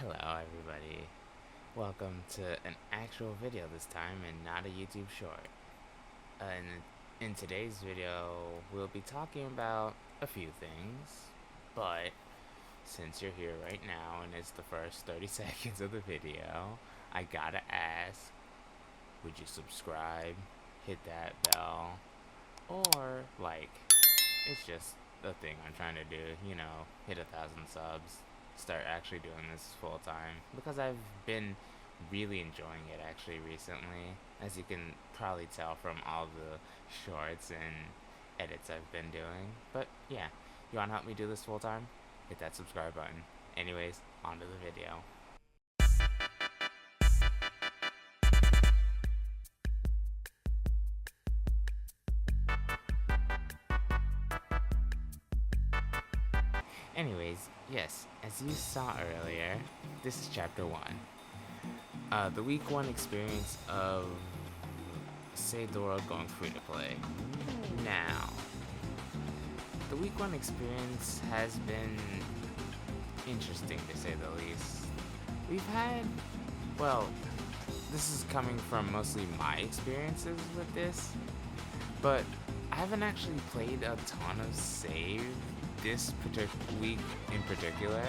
Hello everybody. Welcome to an actual video this time and not a YouTube short. In today's video, we'll be talking about a few things, but since you're here right now and it's the first 30 seconds of the video, I gotta ask, would you subscribe, hit that bell, or like, it's just a thing I'm trying to do, hit 1,000 subs, start actually doing this full time because I've been really enjoying it actually recently, as you can probably tell from all the shorts and edits I've been doing. But yeah, you want to help me do this full time? Hit that subscribe button. Anyways, on to the video. Anyways, yes, as you saw earlier, this is chapter 1. The week 1 experience of Save the World going free to play. Now, the week 1 experience has been interesting to say the least. We've had, well, this is coming from mostly my experiences with this, but I haven't actually played a ton of Save this week in particular.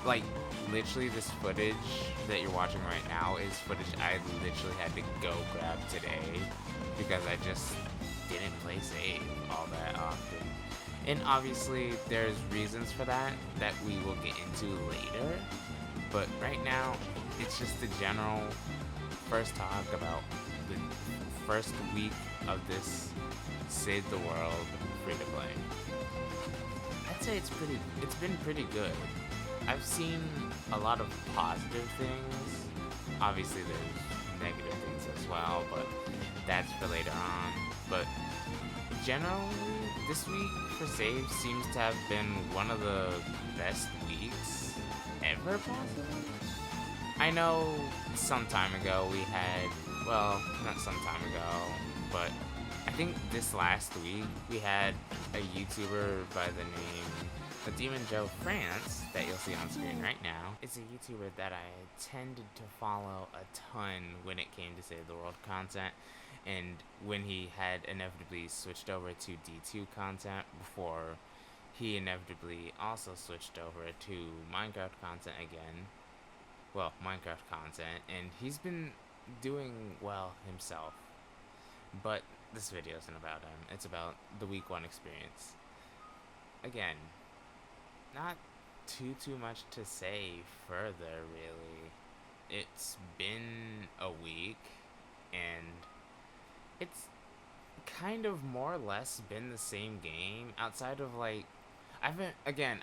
Like, literally this footage that you're watching right now is footage I literally had to go grab today because I just didn't play Save all that often. And obviously there's reasons for that we will get into later, but right now it's just the general first talk about the first week of this Save the World free to play. I'd say it's been pretty good. I've seen a lot of positive things. Obviously there's negative things as well, but that's for later on. But generally, this week for Save seems to have been one of the best weeks ever, possibly? I know some time ago we had, well, not some time ago, but I think this last week we had a YouTuber by the name of Demon Joe France that you'll see on screen right now. It's a YouTuber that I tended to follow a ton when it came to Save the World content, and when he had inevitably switched over to D2 content before he inevitably also switched over to Minecraft content again. Well, Minecraft content, and he's been doing well himself. But this video isn't about him. It's about the week 1 experience. Again, not too much to say further, really. It's been a week, and it's kind of more or less been the same game, outside of like, I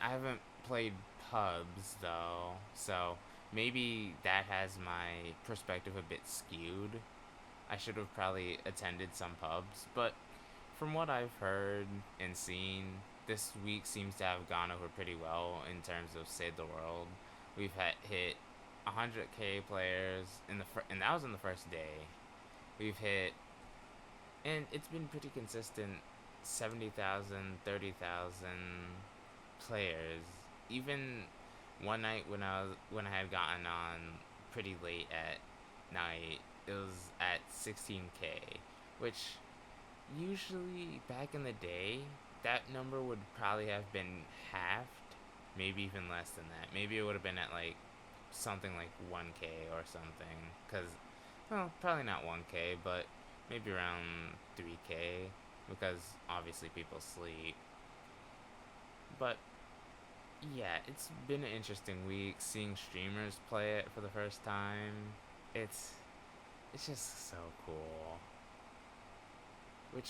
haven't played pubs though, so maybe that has my perspective a bit skewed. I should have probably attended some pubs, but from what I've heard and seen, this week seems to have gone over pretty well in terms of Save the World. We've hit 100k players and that was in the first day. We've hit, and it's been pretty consistent, 70,000, 30,000 players. Even one night when I had gotten on pretty late at night, it was at 16k, which usually back in the day that number would probably have been halved, maybe even less than that. Maybe it would have been at like something like 1k or something, because, well, probably not 1k, but maybe around 3k, because obviously people sleep. But yeah, it's been an interesting week seeing streamers play it for the first time. It's just so cool. Which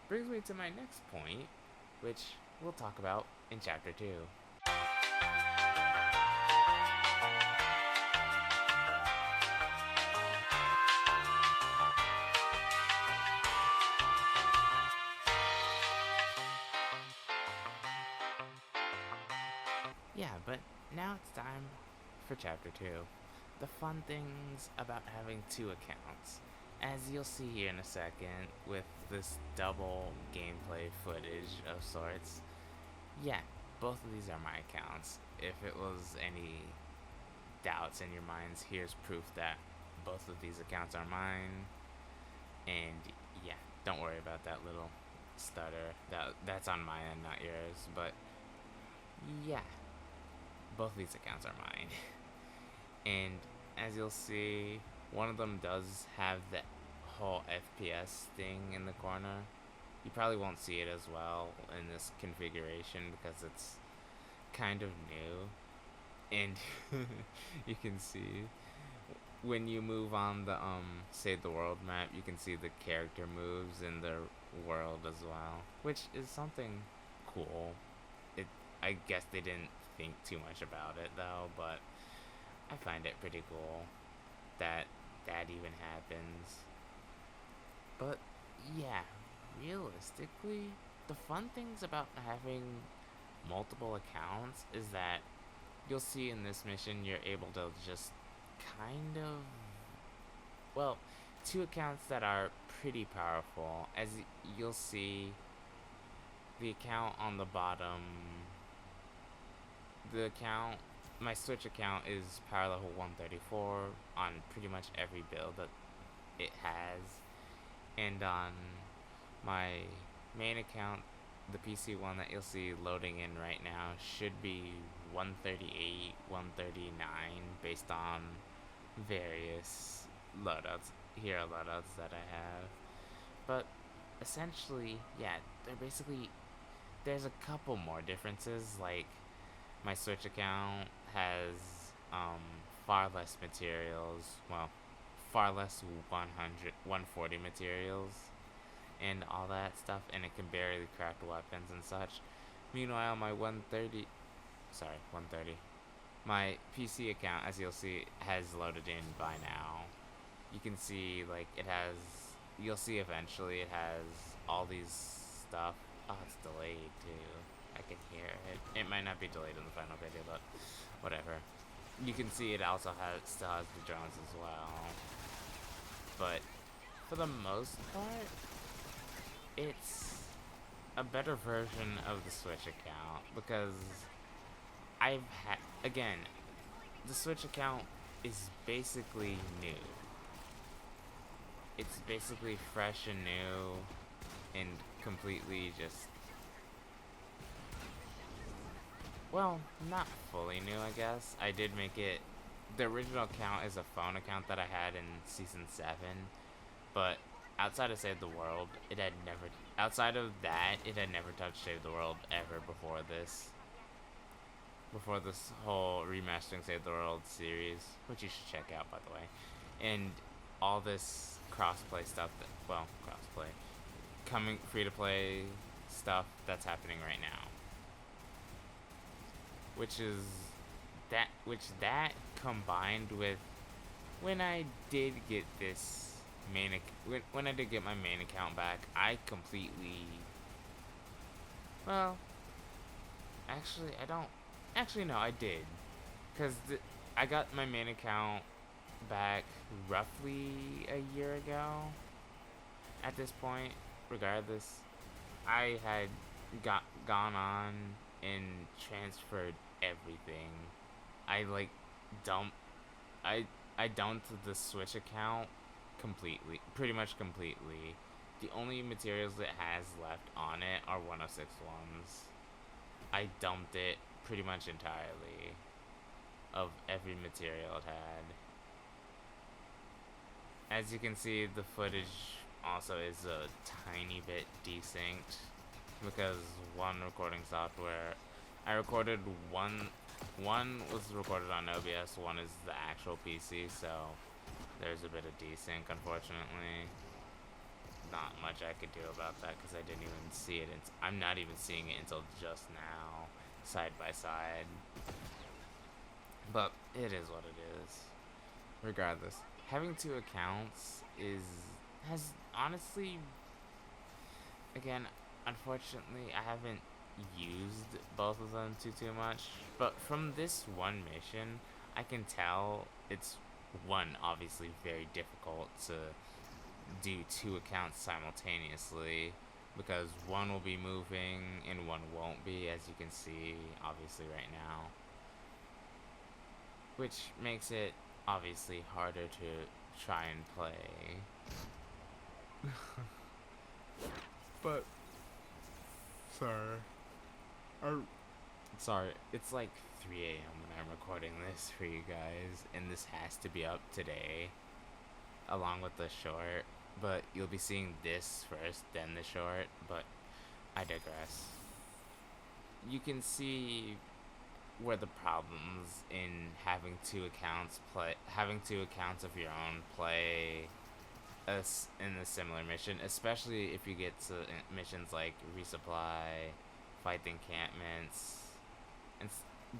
brings me to my next point, which we'll talk about in chapter 2. Yeah, but now it's time for chapter 2. The fun things about having 2 accounts. As you'll see here in a second with this double gameplay footage of sorts. Yeah, both of these are my accounts. If it was any doubts in your minds, here's proof that both of these accounts are mine. And yeah, don't worry about that little stutter. That's on my end, not yours. But yeah, both of these accounts are mine. And as you'll see, one of them does have the whole FPS thing in the corner. You probably won't see it as well in this configuration because it's kind of new. And you can see when you move on the Save the World map, you can see the character moves in the world as well, which is something cool. It I guess they didn't think too much about it though, but I find it pretty cool that that even happens. But yeah, realistically, the fun things about having multiple accounts is that you'll see in this mission you're able to just kind of, well, two accounts that are pretty powerful. As you'll see, the account on the bottom, the account, my Switch account is power level 134 on pretty much every build that it has. And on my main account, the PC one that you'll see loading in right now should be 138, 139 based on various loadouts, hero loadouts that I have. But essentially, yeah, there's a couple more differences. Like my Switch account has far less materials, well, far less 140 materials and all that stuff, and it can barely craft weapons and such. Meanwhile, my 130, my PC account, as you'll see, has loaded in by now. You can see, like, you'll see eventually it has all these stuff. Oh, it's delayed too. I can hear it. It might not be delayed in the final video, but whatever. You can see it also still has the drones as well. But for the most part, it's a better version of the Switch account because again, the Switch account is basically new. It's basically fresh and new and completely just, well, not fully new, I guess. I did make it, the original account is a phone account that I had in Season 7, but outside of Save the World, outside of that, it had never touched Save the World ever before this whole remastering Save the World series, which you should check out, by the way. And all this crossplay stuff, crossplay, coming free-to-play stuff that's happening right now. Which combined with when I did get this when I did get my main account back, I completely, well, no, I did, because I got my main account back roughly a year ago. At this point, regardless, I had gone on and transferred everything. I dumped the Switch account pretty much completely. The only materials it has left on it are 106 ones. I dumped it pretty much entirely of every material it had. As you can see, the footage also is a tiny bit desynced because one recording software, I recorded one was recorded on OBS, one is the actual PC, so there's a bit of desync, unfortunately. Not much I could do about that because I didn't even see it. I'm not even seeing it until just now, side by side. But it is what it is. Regardless, having two accounts has honestly, again, unfortunately, I haven't used both of them too much. But from this one mission, I can tell it's one, obviously very difficult to do two accounts simultaneously because one will be moving and one won't be, as you can see obviously right now. which makes it obviously harder to try and play. But sorry. Sorry, it's like 3 a.m. when I'm recording this for you guys, and this has to be up today, along with the short. But you'll be seeing this first, then the short, but I digress. You can see where the problems in having two accounts of your own play us in a similar mission, especially if you get to missions like resupply, fight the encampments, and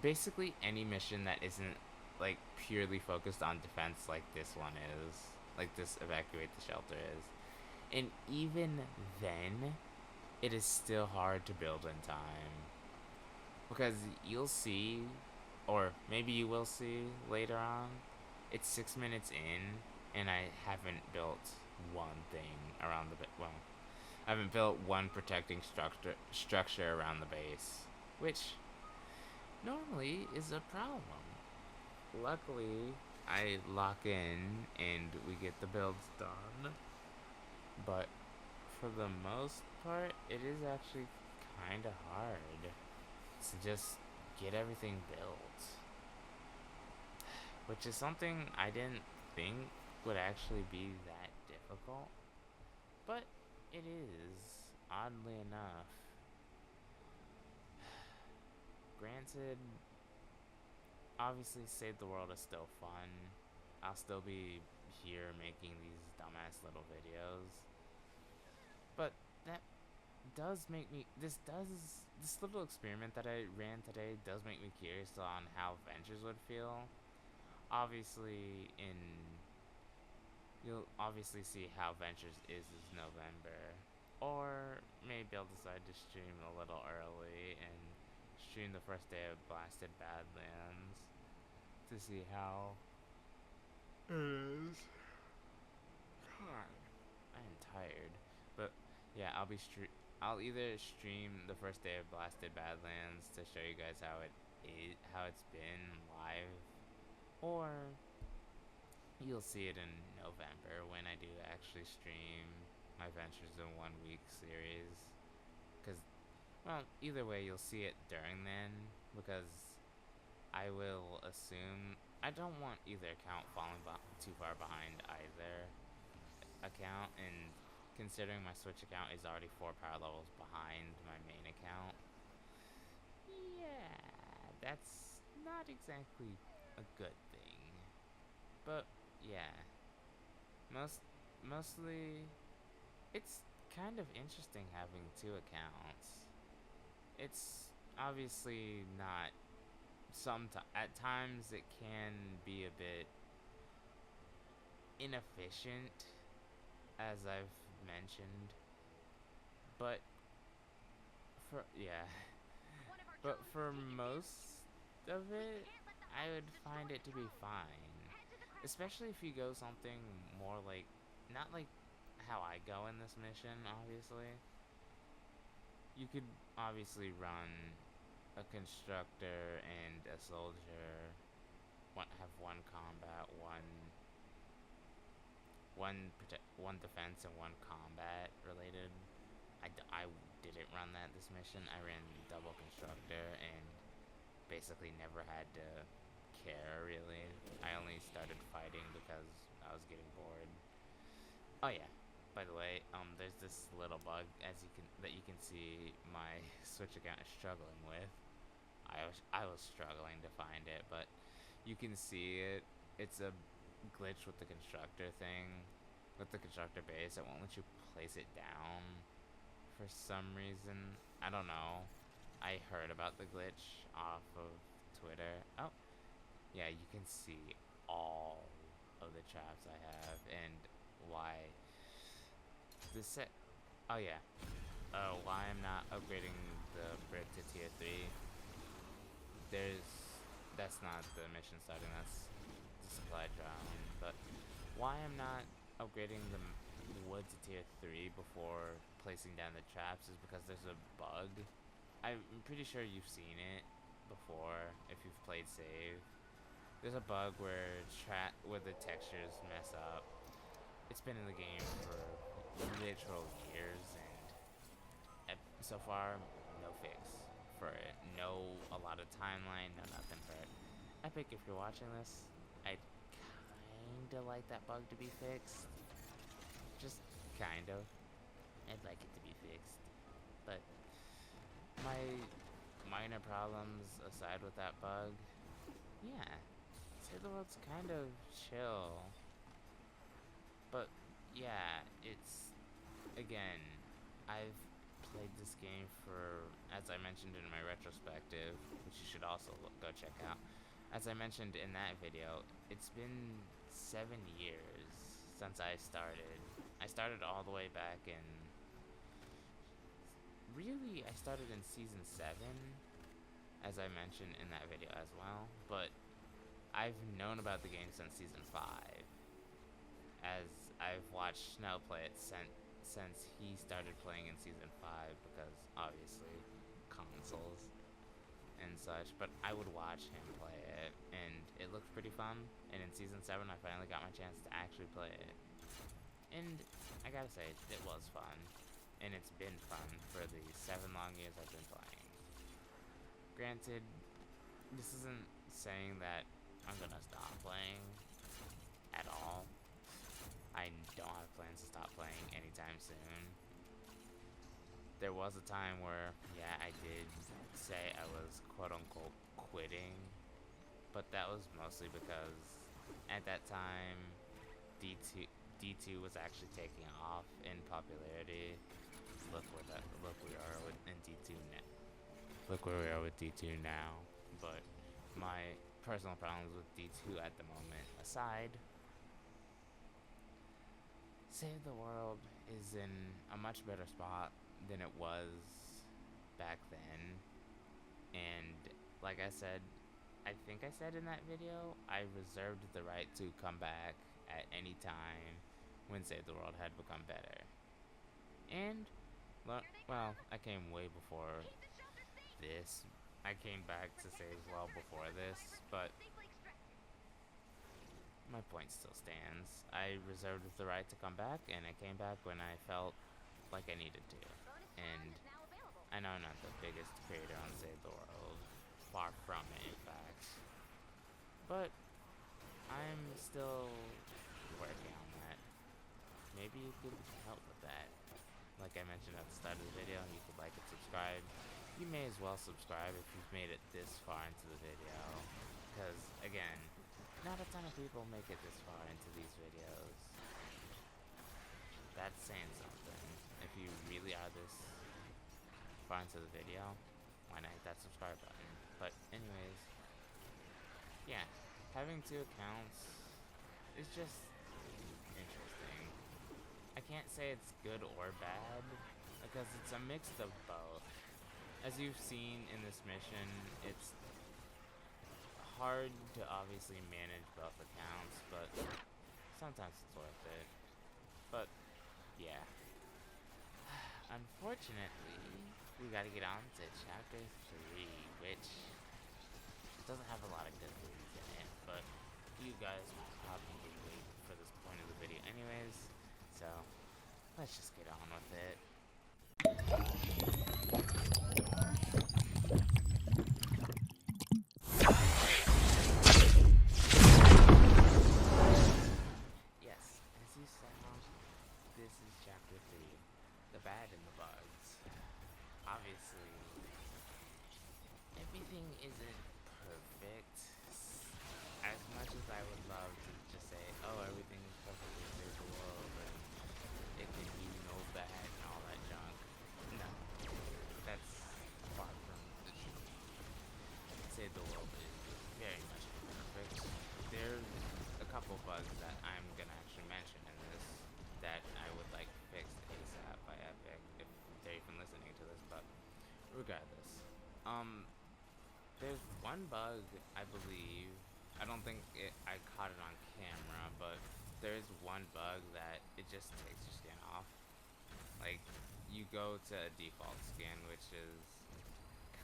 basically any mission that isn't like purely focused on defense like this one is, like this evacuate the shelter is. And even then, it is still hard to build in time. Because you'll see, or maybe you will see later on, it's 6 minutes in, and I haven't built one thing around the well, I haven't built one protecting structure around the base, which normally is a problem. Luckily, I lock in and we get the builds done, but for the most part, it is actually kind of hard to just get everything built, which is something I didn't think would actually be that difficult, but it is, oddly enough. Granted, obviously Save the World is still fun. I'll still be here making these dumbass little videos, but that does make me, this little experiment that I ran today does make me curious on how Ventures would feel. Obviously, you'll obviously see how Ventures is November. Or maybe I'll decide to stream a little early and stream the first day of Blasted Badlands to see how it is. God, I am tired. But yeah, I'll either stream the first day of Blasted Badlands to show you guys how it's been live, or you'll see it in November when I do actually stream my Ventures in 1 Week series. Because, well, either way, you'll see it during then, because I will assume I don't want either account falling too far behind either account, and considering my Switch account is already 4 power levels behind my main account, yeah, that's not exactly a good thing. But yeah, mostly it's kind of interesting having 2 accounts. It's obviously not, at times it can be a bit inefficient, as I've mentioned, but but for most of it, I would find it to be fine. Especially if you go something more like, not like how I go in this mission, obviously. You could obviously run a constructor and a soldier, have one combat, one defense, and one combat related. I didn't run that this mission. I ran double constructor and basically never had to care, really. I only started fighting because I was getting bored. Oh yeah, by the way, there's this little bug that you can see my Switch account is struggling with. I was struggling to find it, but you can see it. It's a glitch with the constructor thing, with the constructor base. It won't let you place it down for some reason. I don't know. I heard about the glitch off of Twitter. Oh, yeah, you can see all of the traps I have and why the set. Oh yeah. Why I'm not upgrading the brick to tier 3. There's That's not the mission starting. That's the supply drone. But why I'm not upgrading the wood to tier 3 before placing down the traps is because there's a bug. I'm pretty sure you've seen it before if you've played Save. There's a bug where the textures mess up. It's been in the game for literal years, and so far, no fix for it. No, a lot of timeline, no nothing for it. Epic, if you're watching this, I'd kinda like that bug to be fixed. Just kind of. I'd like it to be fixed. But my minor problems aside with that bug, yeah, Save the World's kind of chill. But yeah, it's again, I've played this game for, as I mentioned in my retrospective, which you should also go check out. As I mentioned in that video, it's been 7 years since I started. I started all the way back in. Really, I started in season 7, as I mentioned in that video as well, but I've known about the game since season 5, as I've watched Snow play it since he started playing in season 5, because obviously consoles and such, but I would watch him play it, and it looked pretty fun, and in season 7 I finally got my chance to actually play it, and I gotta say, it was fun, and it's been fun for the 7 long years I've been playing. Granted, this isn't saying that I'm gonna stop playing at all. I don't have plans to stop playing anytime soon. There was a time where, yeah, I did say I was quote-unquote quitting, but that was mostly because at that time, D2 was actually taking off in popularity. Look where we are in D2 now. Look where we are with D2 now. But my personal problems with D2 at the moment aside, Save the World is in a much better spot than it was back then. And like I said, I think I said in that video, I reserved the right to come back at any time when Save the World had become better. And, well, I came way before this. I came back to Save well before this, but my point still stands. I reserved the right to come back, and I came back when I felt like I needed to. And I know I'm not the biggest creator on Save the World, far from it, in fact. But I'm still working on that. Maybe you could help with that. Like I mentioned at the start of the video, you could like and subscribe. You may as well subscribe if you've made it this far into the video. Because, again, not a ton of people make it this far into these videos. That's saying something. If you really are this far into the video, why not hit that subscribe button? But anyways, yeah, having 2 accounts is just interesting. I can't say it's good or bad, because it's a mix of both. As you've seen in this mission, it's hard to obviously manage both accounts, but sometimes it's worth it. But yeah, unfortunately, we gotta get on to chapter 3, which doesn't have a lot of good things in it, but you guys will probably wait for this point of the video anyways, so let's just get on with it. Yes, as you saw, this is chapter 3, the bad and the bugs. Obviously, everything isn't perfect. As much as I would love to just say, oh, everything is perfect in Save the World, and it can be no bad and all that junk. No, that's far from the truth. Save the World is very much imperfect. There's a couple bugs that I'm gonna actually mention in this that I would like fixed ASAP by Epic if they're even listening to this, but regardless. There's one bug, I believe, I don't think I caught it on camera, but there's one bug that it just takes your skin off. Like, you go to a default skin, which is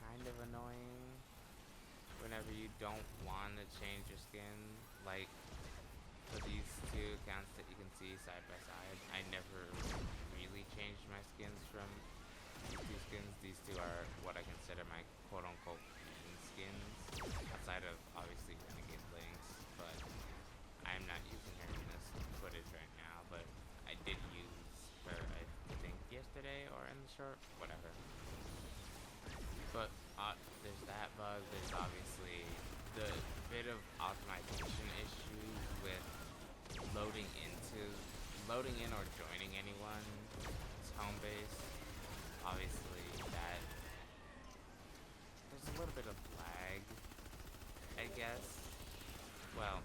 kind of annoying whenever whenever you don't want to change your skin, like for these two accounts that you can see side by side, I never really changed my skins from these two skins. These two are what I consider my quote-unquote main skins, outside of obviously Renegade Lynx, but I'm not using her in this footage right now, but I did use her, I think, yesterday or in the short, whatever. But there's that bug. There's obviously the bit of optimization issues with loading in or joining anyone's home base. Obviously, that there's a little bit of lag, I guess. Well,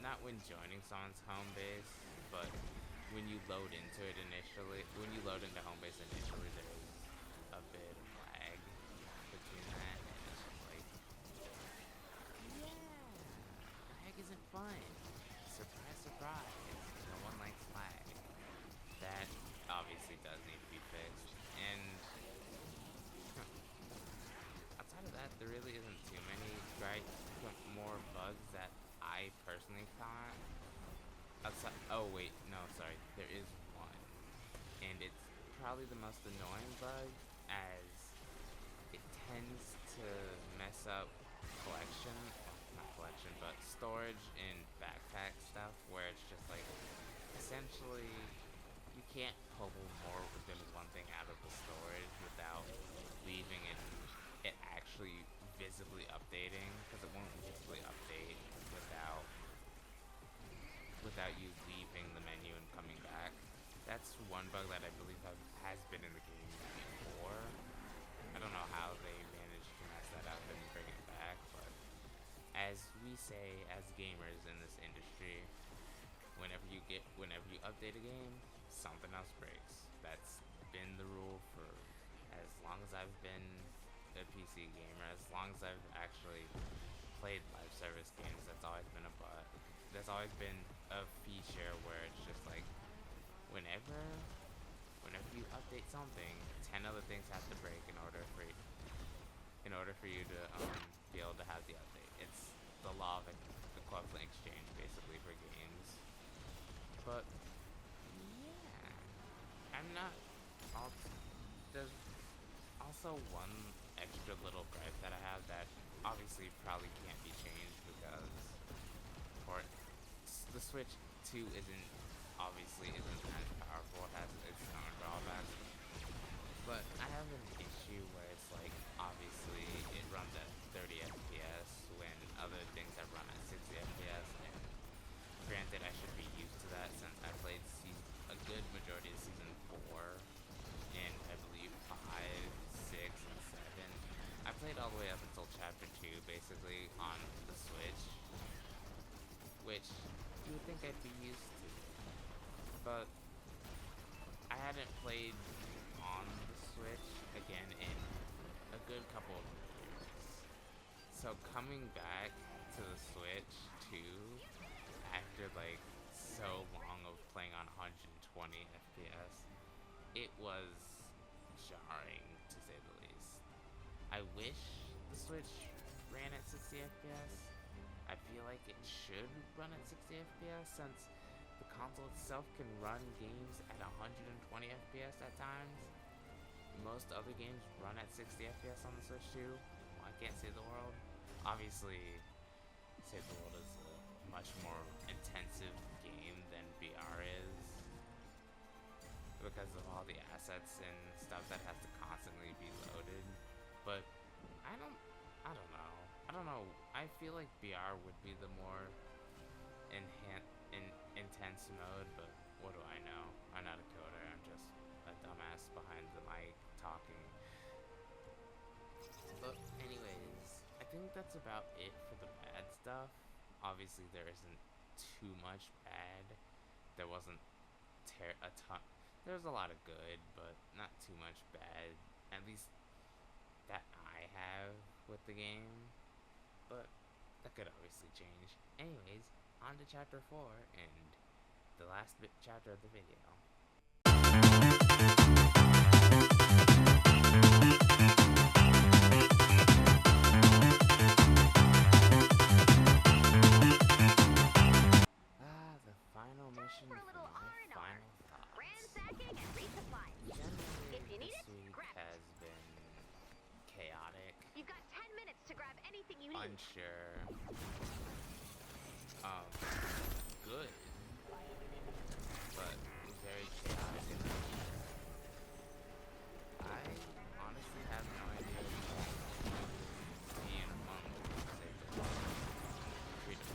not when joining someone's home base, but when you load into it initially. When you load into home base initially, there's a bit of lag between that, and it's just like, yeah, lag isn't fun. Surprise, surprise. No one likes lag. That obviously does need to be fixed. And outside of that, there really isn't too many more bugs that I personally found. Outside, oh wait, no, sorry. There is one. And it's probably the most annoying bug, as it tends to mess up collection, not collection, but storage in backpack stuff, where it's just like, essentially, you can't pull more than one thing out of the storage without leaving it actually visibly updating, because it won't visibly update without you leaving the menu and coming back. That's one bug that I believe has been in the game before. I don't know how they managed to mess that up and bring it back, but as we say as gamers in this industry, whenever you update a game, something else breaks. That's been the rule for as long as I've been a PC gamer, as long as I've actually played live service games. That's always been a bug. There's always been a feature where it's just like, whenever you update something, 10 other things have to break in order for you to be able to have the update. It's the law of equivalent exchange, basically, for games. But yeah, I'm not. There's also one extra little gripe that I have that obviously probably can't be changed, because the Switch 2 isn't as powerful. It has its own drawbacks. But I have an issue where it's like, obviously it runs at 30 FPS when other things have run at 60 FPS, and granted I should be used to that since I played a good majority of Season 4 and I believe 5, 6, and 7. I played all the way up until Chapter 2 basically on the Switch, which you would think I'd be used to, but I hadn't played on the Switch again in a good couple of years. So coming back to the Switch too, after like so long of playing on 120 FPS, it was jarring to say the least. I wish the Switch ran at 60 FPS. I feel like it should run at 60 FPS since the console itself can run games at 120 FPS at times. Most other games run at 60 FPS on the Switch too. Well, I can't Save the World. Obviously, Save the World is a much more intensive game than VR is, because of all the assets and stuff that has to constantly be loaded. But I don't know. I feel like BR would be the more intense mode, but what do I know? I'm not a coder. I'm just a dumbass behind the mic talking. But anyways, I think that's about it for the bad stuff. Obviously, there isn't too much bad. There wasn't a ton. There's a lot of good, but not too much bad. At least that I have with the game. But that could obviously change. Anyways, on to Chapter 4 and the last chapter of the video. unsure. Good, but very chaotic. I honestly have no idea being among say freedom.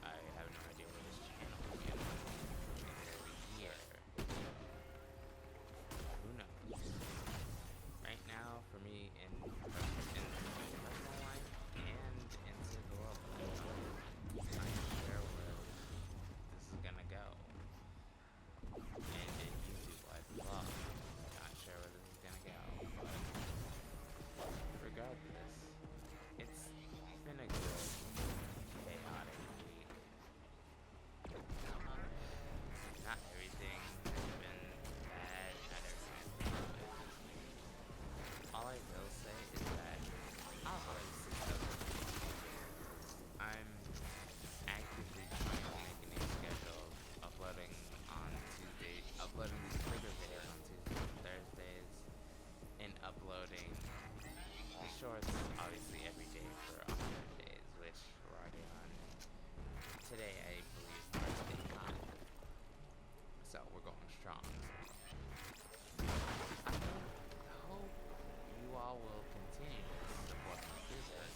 I have no idea where this channel began in a year. Who knows? Right now, for me, in my personal life and in the world, I'm not sure where this is gonna go. And in YouTube life as well, not sure where this is gonna go. But regardless, it's been a good, chaotic week. Not everything has been bad, not everything has been good. All I will say is that I'll obviously I'm actively trying to make a new schedule of uploading these bigger videos on Tuesdays and Thursdays, and uploading the shorts obviously every day for 100 days, which we're already on. Today I believe marks day 5. So we're going strong. I hope you all will continue to support me through this.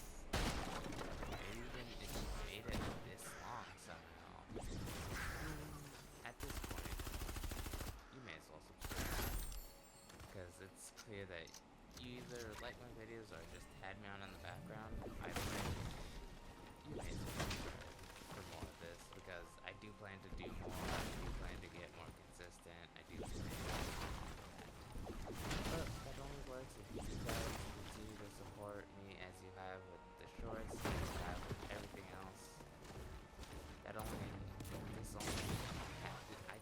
Maybe even if you made it this long somehow. At this point, you may as well subscribe. Because it's clear that you either like my videos or just had me on in the background. Either way, you may as well subscribe for more of this, because I do plan to do more. I do plan to get more consistent. I do plan to do more of that. But that only works if you guys continue to support me as you have with the shorts, as you have with everything else. I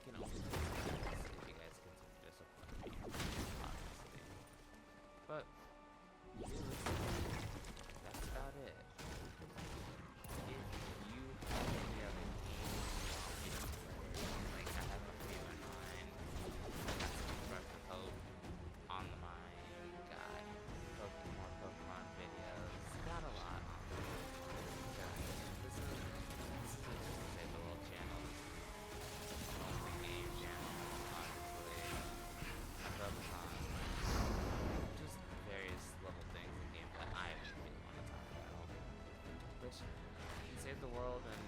can only do this if you guys continue to support me, obviously. But that's about it. If you have any other games you want me to play, like I have a few in mind. I got some Breath of Hope on the mind. Got more Pokemon videos. Got a lot on the mind. This isn't just a Save the World channel. It's a multi-game channel, honestly. I focus on just various little things in games that I really want to talk about. Which in Save the World and